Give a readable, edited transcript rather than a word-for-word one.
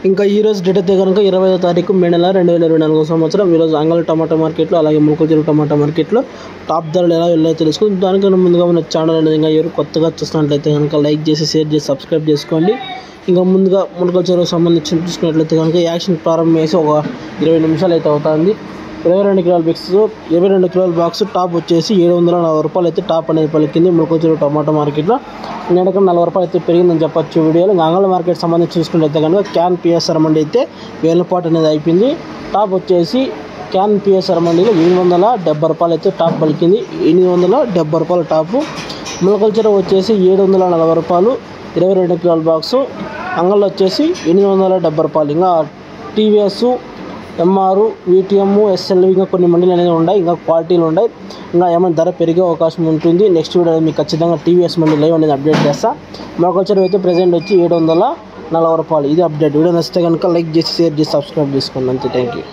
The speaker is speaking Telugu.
ఇంకా ఈ రోజు డేట్ అయితే కనుక 20వ తారీఖు మే నెల 2024 సంవత్సరం. ఈరోజు అంగళ టమాటా మార్కెట్లో అలాగే ములకల టమాటా మార్కెట్లో టాప్ ధరలు ఎలా వెళ్ళాయో తెలుసుకుందాం. దానికన్నా ముందుగా మన ఛానల్ అనేది ఇంకా ఎవరు కొత్తగా చూస్తున్నట్లయితే కనుక లైక్ చేసి షేర్ చేసి సబ్స్క్రైబ్ చేసుకోండి. ఇంకా ముందుగా ములకల చెరువు సంబంధించి చూసుకున్నట్లయితే కనుక యాక్షన్ ప్రారంభం చేసి ఒక 20 నిమిషాలు అయితే అవుతుంది. 22 కిలోల బిక్స్ 22 కిలోల బాక్స్ టాప్ వచ్చేసి 740 రూపాయలు అయితే టాప్ అనేది పలికింది ములకల చెరువు టమాటా మార్కెట్లో. నేనక 40 రూపాయలు అయితే పెరిగిందని చెప్పొచ్చు వీడియోలో. ఇంకా అంగళ మార్కెట్ సంబంధించి చూసుకున్నట్లయితే కనుక క్యాన్ పిఎస్ఆర్ మండి అయితే వేలపాటు అనేది అయిపోయింది. టాప్ వచ్చేసి క్యాన్ పిఎస్ఆర్ మండీలో 870 రూపాయలు అయితే టాప్ పలికింది. 870 రూపాయల టాపు. ములకల చెరువు వచ్చేసి 740 రూపాయలు 22 కిలోల బాక్సు. అంగళ్ళు వచ్చేసి 870 రూపాయలు. ఇంకా టీవీఎస్, ఎంఆర్, వీటీఎం, ఎస్ఎల్ ఇంకా కొన్ని మండీలు అనేవి ఉన్నాయి. ఇంకా క్వాలిటీలు ఉన్నాయి. ఇంకా ఏమైనా ధర పెరిగే అవకాశం ఉంటుంది. నెక్స్ట్ వీడియో మీకు ఖచ్చితంగా టీవీఎస్ మండీ లైవ్ అనేది అప్డేట్ చేస్తా. ములకల చెరువు అయితే ప్రెజెంట్ వచ్చి 740 రూపాయలు. ఇది అప్డేట్. వీడియో నచ్చితే కనుక లైక్ చేసి షేర్ చేసి సబ్స్క్రైబ్ చేసుకోండి. అంతే. Thank you.